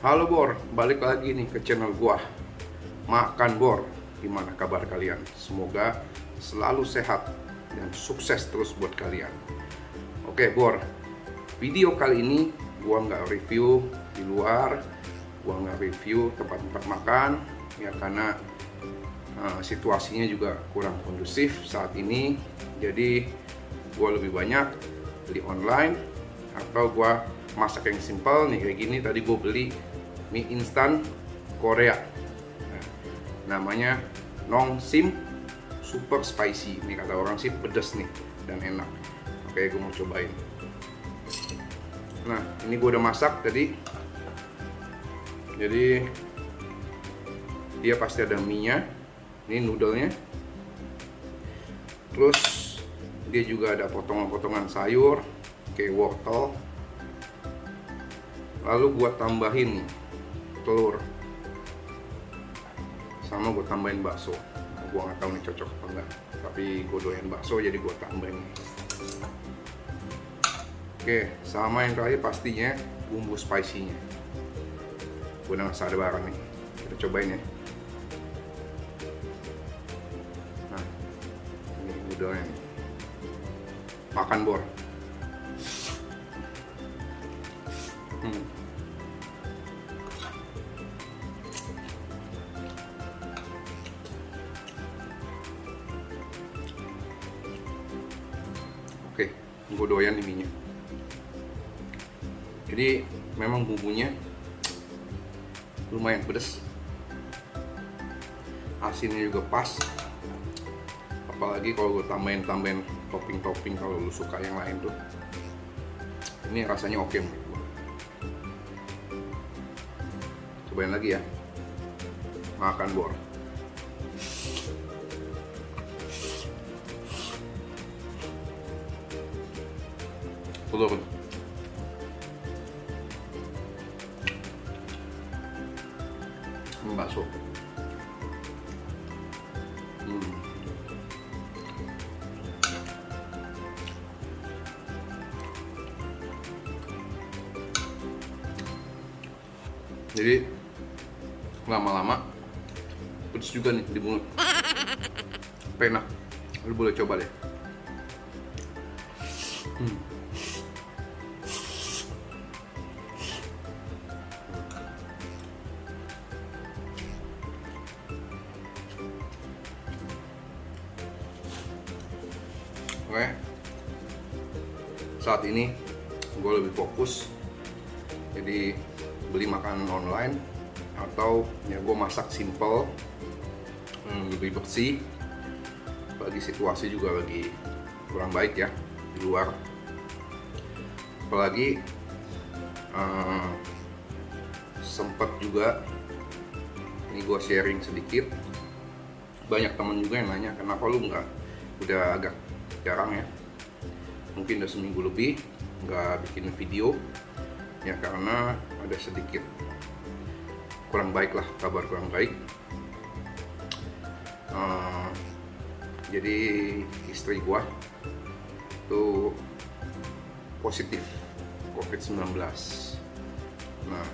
Halo Bor, balik lagi nih ke channel gua Makan Bor. Gimana kabar kalian? Semoga selalu sehat dan sukses terus buat kalian. Oke Bor, video kali ini gua nggak review di luar, gua nggak review tempat-tempat makan ya, karena situasinya juga kurang kondusif saat ini. Jadi gua lebih banyak beli online atau gua masak yang simple nih kayak gini. Tadi gue beli mie instan Korea, namanya Nong Sim super spicy. Ini kata orang sih pedas nih dan enak. Oke, gue mau cobain. Nah, ini gue udah masak tadi. Jadi dia pasti ada mie-nya. Ini noodle-nya. Terus dia juga ada potongan-potongan sayur kayak wortel. Lalu gue tambahin telur, sama gue tambahin bakso. Gue nggak tahu nih cocok apa enggak, tapi gue doyan bakso jadi gue tambahin. Oke, sama yang terakhir pastinya bumbu spicy-nya. Gue udah nggak sabaran nih, kita cobain ya. Nah, ini udahnya nih. Makan Bor. Oke, gue doyan di minyak. Jadi memang bumbunya lumayan pedas, asinnya juga pas. Apalagi kalau gue tambahin topping kalau lu suka yang lain tuh, ini rasanya oke menurut gue. Cobain lagi ya, makan Bor. Telur. Ini bakso. Jadi lama-lama pedes juga nih di mulut. Enak. Lu boleh coba deh. Oke, saat ini gue lebih fokus, jadi beli makanan online atau ya gue masak simple, lebih bersih. Apalagi situasi juga lagi kurang baik ya di luar. Apalagi sempet juga ini gue sharing sedikit, banyak temen juga yang nanya kenapa lu nggak, udah agak jarang ya, mungkin udah seminggu lebih nggak bikin video ya, karena ada sedikit kurang baik lah, kabar kurang baik. Jadi istri gua tuh positif COVID-19. Nah,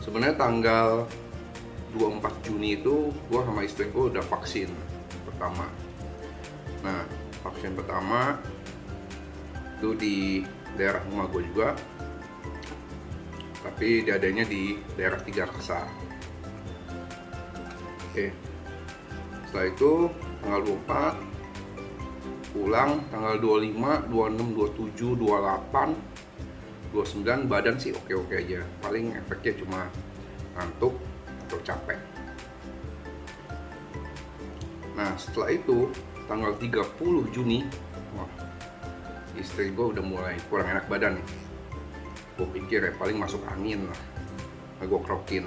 sebenarnya tanggal 24 Juni itu gua sama istri gua udah vaksin pertama. Nah, vaksin pertama itu di daerah rumah gue juga, tapi diadanya di daerah Tiga Raksa. Oke, setelah itu tanggal 24 pulang, tanggal 25, 26, 27, 28, 29 badan sih oke-oke aja. Paling efeknya cuma ngantuk atau capek. Nah, setelah itu tanggal 30 Juni, wah, istri gue udah mulai kurang enak badan nih. Gue pikir ya paling masuk angin lah, gue krokin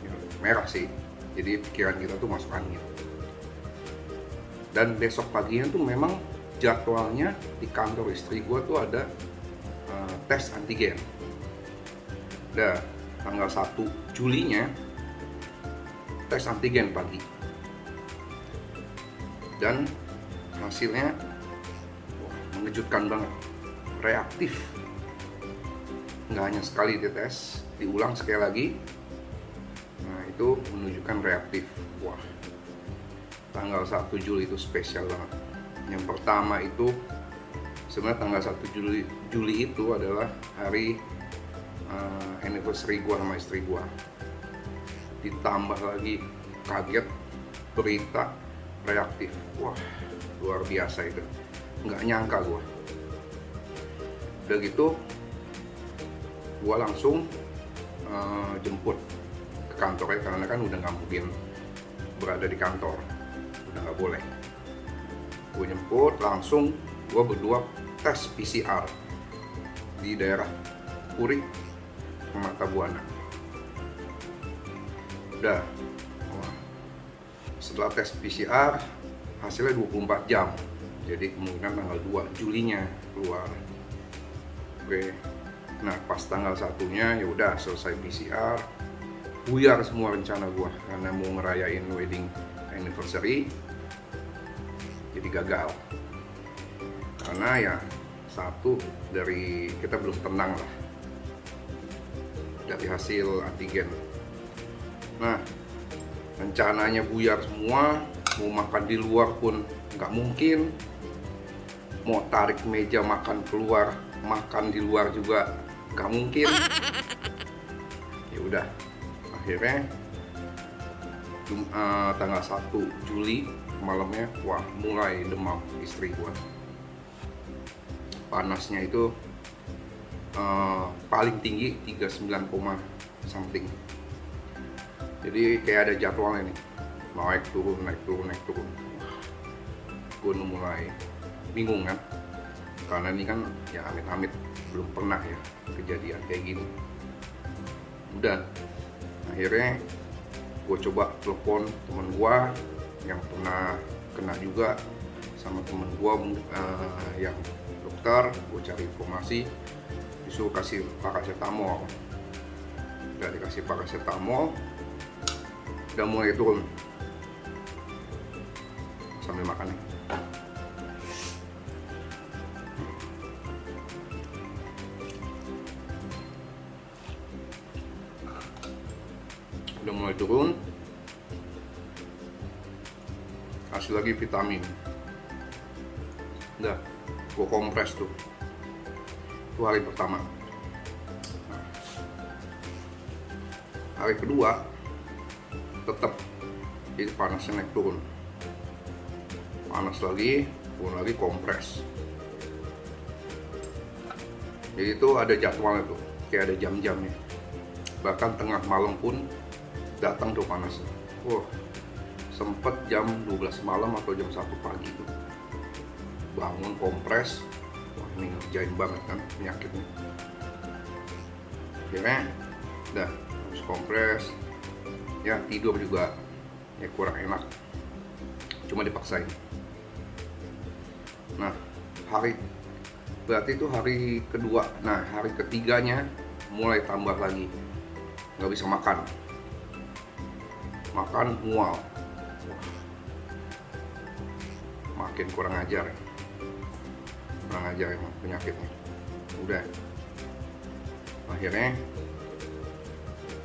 ya, merah sih, jadi pikiran kita tuh masuk angin. Dan besok paginya tuh memang jadwalnya di kantor istri gue tuh ada tes antigen. Udah tanggal 1 Julinya tes antigen pagi, dan hasilnya wah, mengejutkan banget, reaktif. nggak hanya sekali dites, diulang sekali lagi. Nah, itu menunjukkan reaktif. Wah, tanggal 1 Juli itu spesial banget. Yang pertama itu sebenarnya tanggal 1 Juli itu adalah hari anniversary gua sama istri gua. Ditambah lagi kaget berita reaktif. Wah, luar biasa itu. Nggak nyangka gua. Udah gitu gua langsung jemput ke kantornya, karena kan udah nggak mungkin berada di kantor, udah nggak boleh. Gue jemput langsung, gue berdua tes PCR di daerah Puri, Mata Buana. Udah, setelah tes PCR hasilnya 24 jam, jadi kemungkinan tanggal 2 Julinya keluar. Oke, nah pas tanggal 1-nya ya udah selesai PCR, buyar semua rencana gua karena mau ngerayain wedding anniversary, jadi gagal. Karena ya satu, dari kita belum tenang lah dari hasil antigen. Nah, rencananya buyar semua, mau makan di luar pun nggak mungkin, mau tarik meja makan keluar, makan di luar juga nggak mungkin. Ya udah, akhirnya tanggal 1 Juli malamnya, wah mulai demam istri gua. Panasnya itu paling tinggi 39, something. Jadi kayak ada jadwalnya nih, naik turun, naik turun, naik turun. Gue mulai bingung kan, karena ini kan ya amit-amit belum pernah ya kejadian kayak gini. Udah, akhirnya gue coba telepon temen gue yang pernah kena juga, sama temen gue yang dokter. Gue cari informasi, disuruh kasih paracetamol. Udah dikasih paracetamol, udah mulai turun sambil makan nih. Udah mulai turun, kasih lagi vitamin. Udah, gue kompres tuh. Itu hari pertama. Hari kedua tetap, jadi panasnya naik turun, panas lagi, turun lagi, kompres. Jadi itu ada jadwalnya tuh, kayak ada jam-jamnya. Bahkan tengah malam pun datang tuh panasnya. Wah, sempet jam 12 malam atau jam 1 pagi tuh bangun kompres. Wah, ini ngerjain banget kan penyakitnya. Akhirnya udah harus kompres. Ya tidur juga ya kurang enak, cuma dipaksain. Nah, berarti itu hari kedua. Nah, hari ketiganya mulai tambah lagi, nggak bisa makan mual. Makin kurang ajar emang penyakitnya. Udah, akhirnya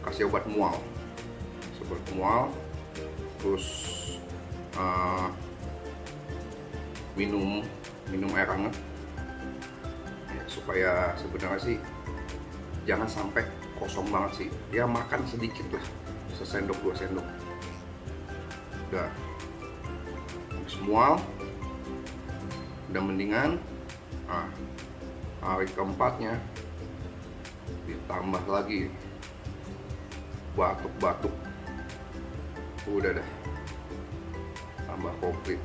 kasih obat mual, terus minum air hangat ya, supaya sebenarnya sih jangan sampai kosong banget sih, ya makan sedikit lah, sesendok 2 sendok. Udah, habis mual udah mendingan. Nah, hari keempatnya ditambah lagi batuk-batuk. Udah dah, tambah komplit.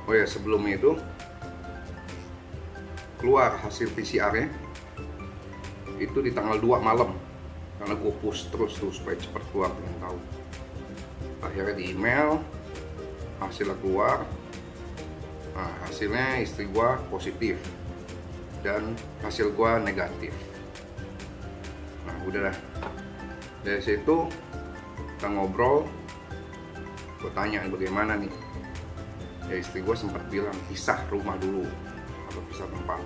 Oh ya, sebelumnya itu keluar hasil PCR-nya itu di tanggal 2 malam, karena gue push terus supaya cepat keluar, pengen tahu. Akhirnya di email, hasilnya keluar. Nah, hasilnya istri gue positif dan hasil gue negatif. Nah, udah dah, dari situ kita ngobrol. Gue tanya bagaimana nih, ya istri gue sempat bilang pisah rumah dulu atau pisah tempat.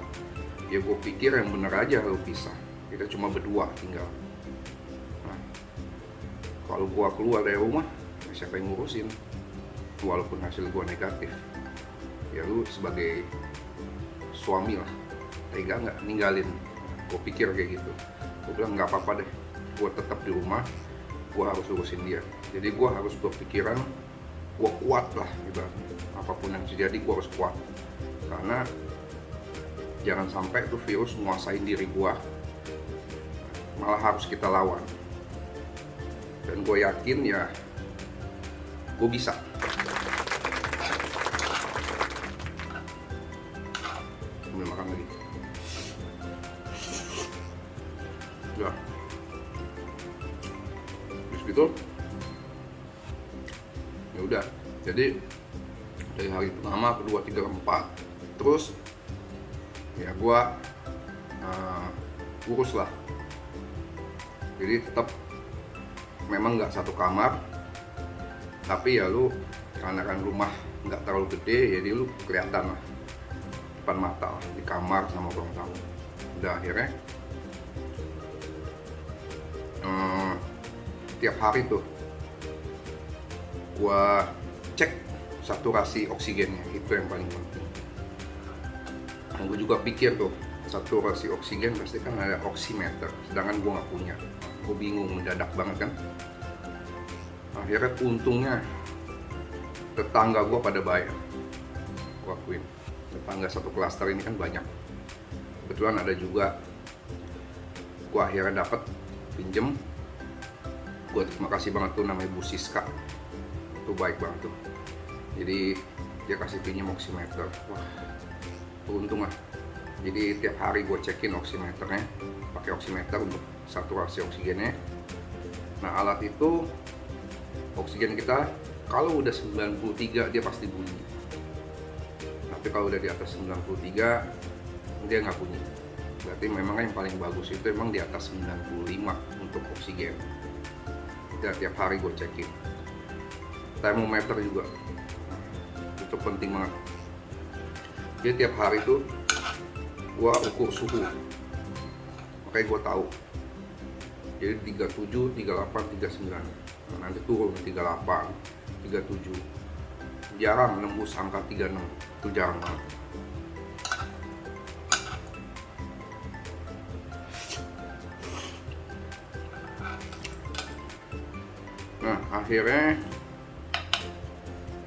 Ya gue pikir yang bener aja lo pisah, kita cuma berdua tinggal. Nah, kalau gua keluar dari rumah, siapa yang ngurusin? Walaupun hasil gua negatif, ya lu sebagai suami lah, tega nggak ninggalin? Gue pikir kayak gitu. Gue bilang nggak apa-apa deh, gue tetap di rumah, gue harus urusin dia. Jadi gue harus berpikiran, gue kuat lah ibaratnya. Apapun yang terjadi gue harus kuat, karena jangan sampai tuh virus menguasain diri gue, malah harus kita lawan. Dan gue yakin ya gue bisa. Sambil makan lagi. Ya, terus gitu. Ya udah. Jadi dari hari pertama, kedua, tiga, keempat, terus ya gua urus lah. Jadi tetap memang nggak satu kamar, tapi ya lu karena kan rumah nggak terlalu gede, jadi lu kelihatan lah depan mata lah, di kamar sama ruang tamu. Udah akhirnya tiap hari tuh gua cek saturasi oksigennya, itu yang paling penting. Dan gue juga pikir tuh saturasi oksigen pasti kan ada oximeter, sedangkan gue nggak punya. Gue bingung, mendadak banget kan. Akhirnya untungnya tetangga gue pada bayar. Gue akuin, tetangga satu klaster ini kan banyak. Kebetulan ada juga, gue akhirnya dapat pinjem. Gue terima kasih banget tuh, namanya Bu Siska, itu baik banget tuh. Jadi dia kasih pinjam oximeter. Wah, beruntung lah. Jadi tiap hari gue cekin oximeternya, pakai oximeter untuk saturasi oksigennya. Nah, alat itu oksigen kita kalau udah 93 dia pasti bunyi. Tapi kalau udah di atas 93 dia nggak bunyi. Berarti memang yang paling bagus itu emang di atas 95 untuk oksigen. Ya, tiap hari gue cekin. Termometer juga, itu penting banget. Jadi tiap hari tuh gue ukur suhu, makanya gue tahu. Jadi 37, 38, 39. Nah, nanti turun 38, 37. Jarang nembus angka 36, itu jarang banget. Nah, akhirnya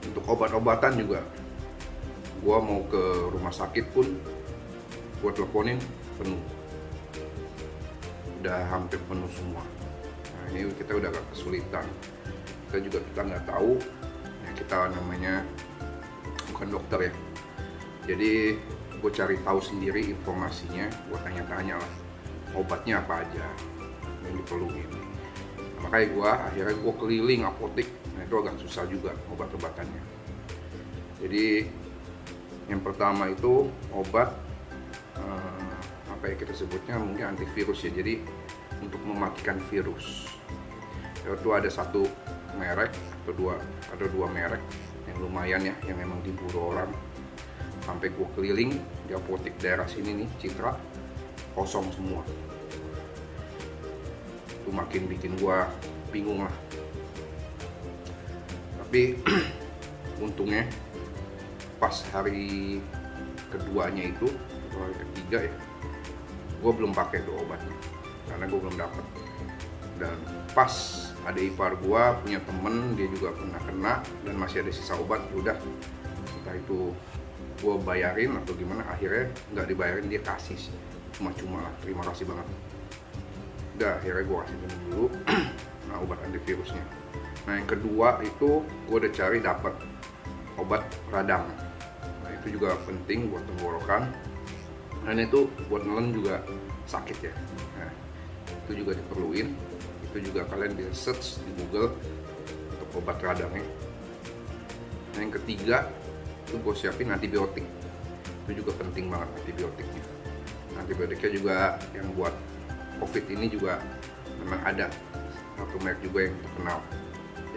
untuk obat-obatan juga, gua mau ke rumah sakit pun gua teleponin penuh, udah hampir penuh semua. Nah, ini kita udah agak kesulitan. Kita nggak tahu, ya kita namanya bukan dokter ya. Jadi gue cari tahu sendiri informasinya, gue tanya-tanya lah obatnya apa aja yang diperluin. Makanya akhirnya gue keliling apotek. Nah, itu agak susah juga obat-obatannya. Jadi yang pertama itu obat apa ya kita sebutnya, mungkin antivirus ya, jadi untuk mematikan virus. Itu ada satu merek atau dua merek yang lumayan ya, yang memang diburu orang. Sampai gue keliling di apotek daerah sini nih, Citra, kosong semua. Itu makin bikin gue bingung lah. Tapi untungnya pas hari keduanya itu, hari ketiga ya, gue belum pakai tuh obatnya karena gue belum dapat. Dan pas ada ipar gue punya temen, dia juga pernah kena dan masih ada sisa obat. Udah, entah itu gue bayarin atau gimana, akhirnya nggak dibayarin, dia kasih cuma-cuma lah. Terima kasih banget. Udah, akhirnya gue kasih minum dulu nah, obat antivirusnya. Nah, yang kedua itu gue udah cari dapat obat radang. Nah, itu juga penting buat tenggorokan. Dan itu buat nelen juga sakit ya. Nah, itu juga diperluin. Itu juga kalian bisa search di Google untuk obat radangnya. Nah, yang ketiga itu gue siapin antibiotik. Itu juga penting banget antibiotiknya. Antibiotiknya juga yang buat COVID ini juga memang ada satu merek juga yang terkenal,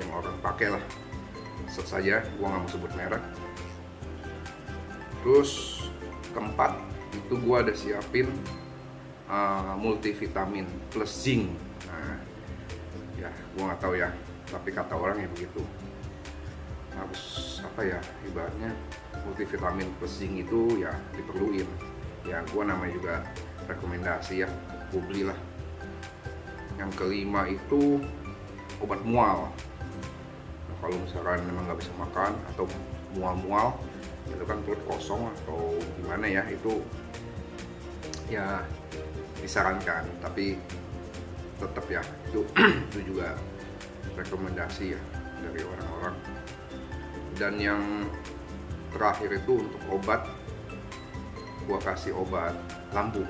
yang orang pakai lah. Search saja, gue nggak mau sebut merek. Terus keempat itu gue ada siapin multivitamin plus zinc. Nah, ya gua nggak tahu ya, tapi kata orang ya begitu. Harus apa ya, ibaratnya multivitamin plus zinc itu ya diperluin. Ya gua namanya juga rekomendasi ya, gua belilah. Yang kelima itu obat mual. Nah, kalau misalkan memang nggak bisa makan atau mual-mual, itu kan perut kosong atau gimana ya, itu ya disarankan, tapi tetap ya itu itu juga rekomendasi ya dari orang-orang. Dan yang terakhir itu untuk obat, gua kasih obat lambung.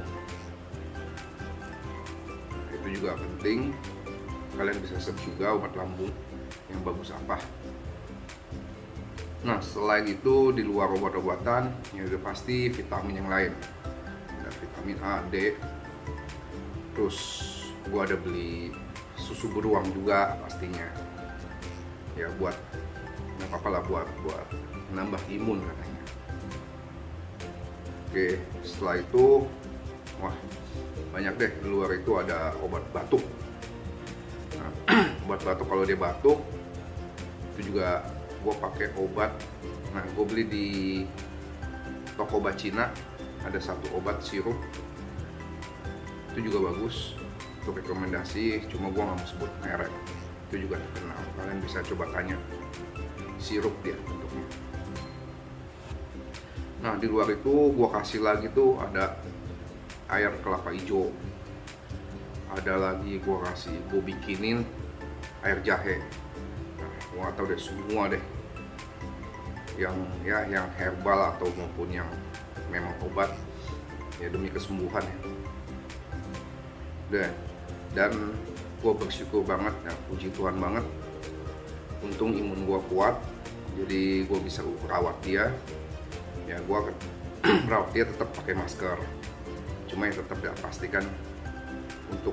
Itu juga penting, kalian bisa search juga obat lambung yang bagus apa. Nah, selain itu di luar obat-obatan ya udah pasti vitamin yang lain. Ada vitamin A, D. Terus gua ada beli susu beruang juga pastinya. Ya buat nggak apa-apa lah, buat menambah imun katanya. Oke, setelah itu wah banyak deh, di luar itu ada obat batuk. Nah, obat batuk kalau dia batuk itu juga gue pakai obat. Nah, gue beli di toko obat Cina, ada satu obat sirup, itu juga bagus, itu rekomendasi, cuma gue nggak mau sebut merek, itu juga terkenal, kalian bisa coba tanya, sirup dia bentuknya. Nah, di luar itu gue kasih lagi tuh ada air kelapa hijau, ada lagi gue bikinin air jahe. Nah, gue nggak tahu deh, semua deh yang herbal atau maupun yang memang obat ya demi kesembuhan ya. Dan gue bersyukur banget ya, puji Tuhan banget, untung imun gue kuat, jadi gue bisa rawat dia. Ya gue rawat dia tetap pakai masker, cuma ya tetap ya pastikan untuk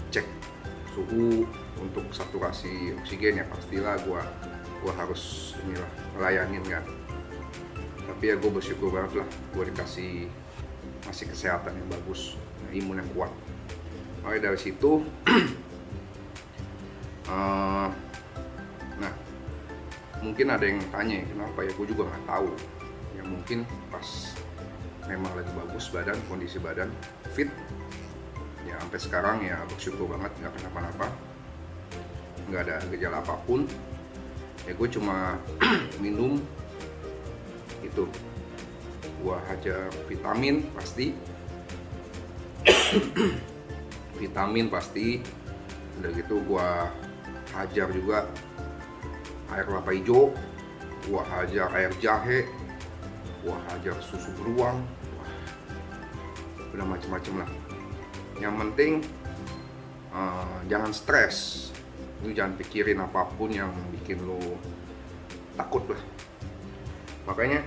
cek suhu, untuk saturasi oksigen ya pastilah gue harus inilah melayanin kan. Tapi ya gue bersyukur banget lah, gue dikasih masih kesehatan yang bagus, imun yang kuat. Oke, dari situ nah mungkin ada yang tanya kenapa ya, gue juga nggak tahu ya, mungkin pas memang lagi bagus badan, kondisi badan fit ya, sampai sekarang ya bersyukur banget nggak kenapa-napa, nggak ada gejala apapun ya. Gue cuma minum itu, gue hajar vitamin pasti vitamin pasti, udah gitu gue hajar juga air kelapa hijau, gue hajar air jahe, gue hajar susu beruang, udah macem-macem lah. Yang penting jangan stres, lu jangan pikirin apapun yang bikin lu takut lah. Makanya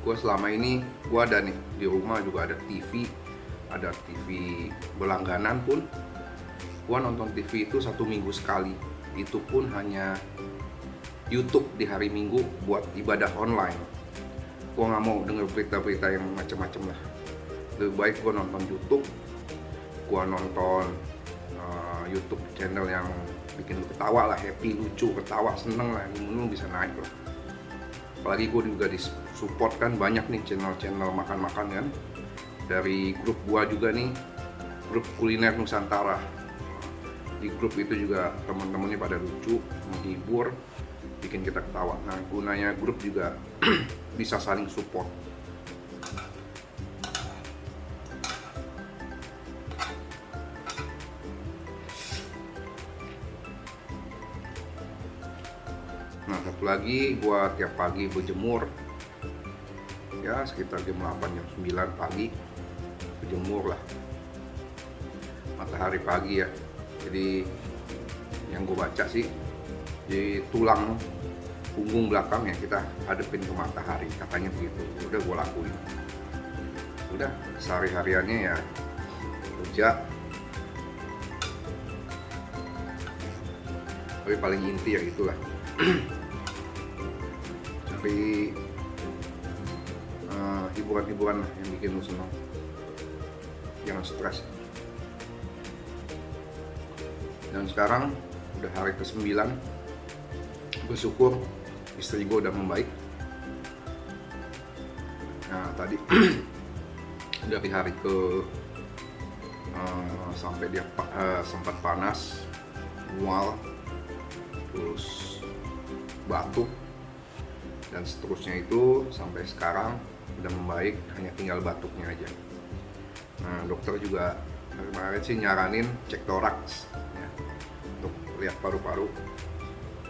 gue selama ini, gue ada nih di rumah juga ada TV berlangganan pun. Gue nonton TV itu 1 minggu sekali, itu pun hanya YouTube di hari Minggu buat ibadah online. Gue nggak mau denger berita-berita yang macem-macem lah. Lebih baik gue nonton YouTube, gue nonton YouTube channel yang bikin lu ketawa lah, happy, lucu, ketawa, seneng lah, imun lu bisa naik lah. Apalagi gue juga disupport kan banyak nih channel-channel makan-makan kan, dari grup gue juga nih, grup kuliner Nusantara. Di grup itu juga teman-temannya pada lucu, menghibur, bikin kita ketawa. Nah, gunanya grup juga bisa saling support. Nah, satu lagi, gua tiap pagi berjemur ya, sekitar jam 8, jam 9 pagi berjemur lah, matahari pagi ya. Jadi yang gue baca sih, di tulang punggung belakang ya kita hadepin ke matahari, katanya begitu. Udah gue lakuin, udah sehari-hariannya ya kerja. Tapi paling inti ya itulah cari hiburan-hiburan lah yang bikin lu senang, jangan stres. Dan sekarang udah hari ke-9, bersyukur istri gue udah membaik. Nah tadi dari hari ke sampai dia sempat panas, mual, terus batuk, dan seterusnya itu sampai sekarang udah membaik, hanya tinggal batuknya aja. Nah dokter juga kemarin sih nyaranin cek toraks ya, untuk lihat paru-paru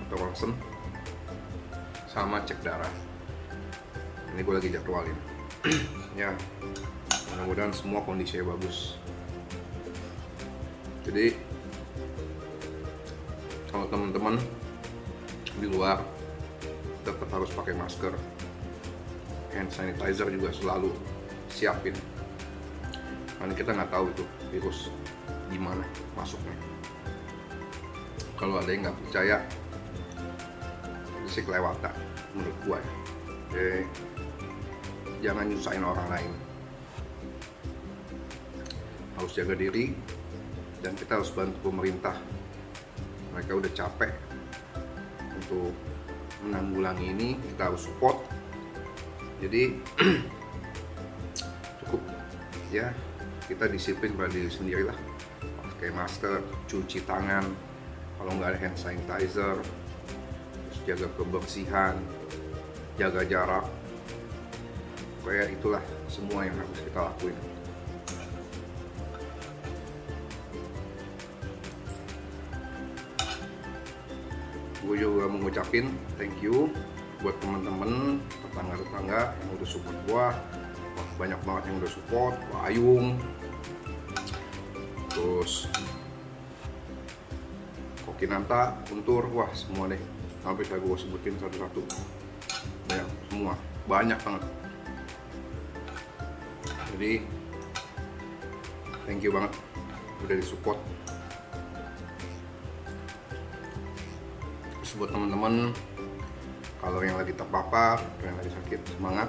atau ronsen sama cek darah. Ini gue lagi jadwalin ya, mudah-mudahan semua kondisinya bagus. Jadi kalau teman-teman di luar tetap harus pakai masker, hand sanitizer juga selalu siapin, karena kita nggak tahu itu virus gimana masuknya. Kalau ada yang nggak percaya, itu sih kelewatan menurut gua ya. Jadi jangan nyusahin orang lain, harus jaga diri, dan kita harus bantu pemerintah. Mereka udah capek untuk menanggulangi ini, kita harus support. Jadi cukup ya, kita disiplin pada diri sendiri lah, pakai masker, cuci tangan, kalau nggak ada hand sanitizer, terus jaga kebersihan, jaga jarak. Kayak itulah semua yang harus kita lakuin. Gue juga mau ngucapin thank you buat teman-teman, tetangga-tetangga yang udah support gue. Wah, banyak banget yang udah support. Wah, Ayung, terus Kokinanta, Untur, wah semua deh, sampai saya gue sebutin satu-satu. Banyak, semua, banyak banget. Jadi thank you banget udah disupport. Terus buat teman-teman, kalau yang lagi terpapar, yang lagi sakit, semangat,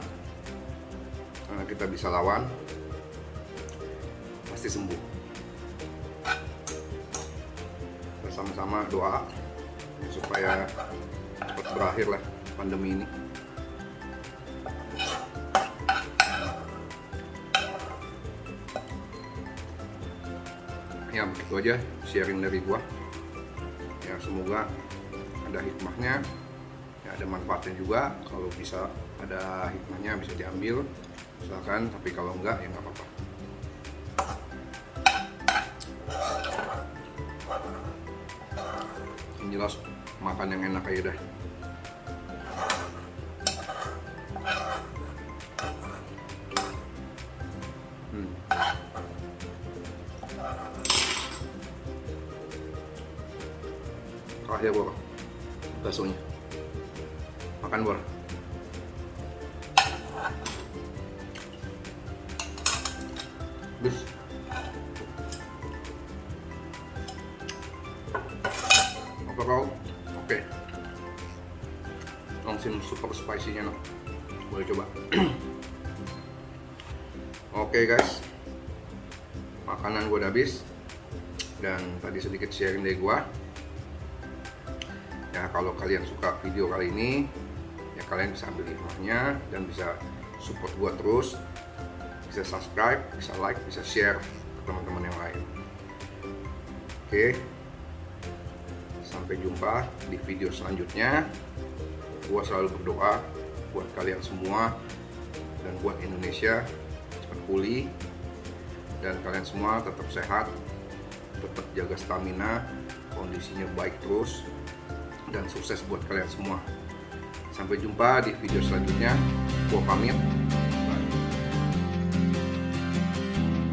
karena kita bisa lawan, pasti sembuh. Kita sama-sama doa supaya cepat berakhir lah pandemi ini. Ya begitu aja sharing dari gua ya, semoga ada hikmahnya ya, ada manfaatnya juga. Kalau bisa ada hikmahnya bisa diambil silakan, tapi kalau enggak ya nggak apa-apa. Yang jelas makan yang enak aja dah. Terakhir Bor, baksonya. Makan Bor. Bis. Apa kau? Oke. Langsung super spicy-nya noh. Boleh coba. Oke guys, makanan gue udah habis, dan tadi sedikit sharing dari gue. Ya kalau kalian suka video kali ini, ya kalian bisa ambil hikmahnya dan bisa support gue terus, bisa subscribe, bisa like, bisa share ke teman-teman yang lain. Oke, sampai jumpa di video selanjutnya. Gue selalu berdoa buat kalian semua dan buat Indonesia cepat pulih, dan kalian semua tetap sehat, tetap jaga stamina, kondisinya baik terus, dan sukses buat kalian semua. Sampai jumpa di video selanjutnya. Gua pamit.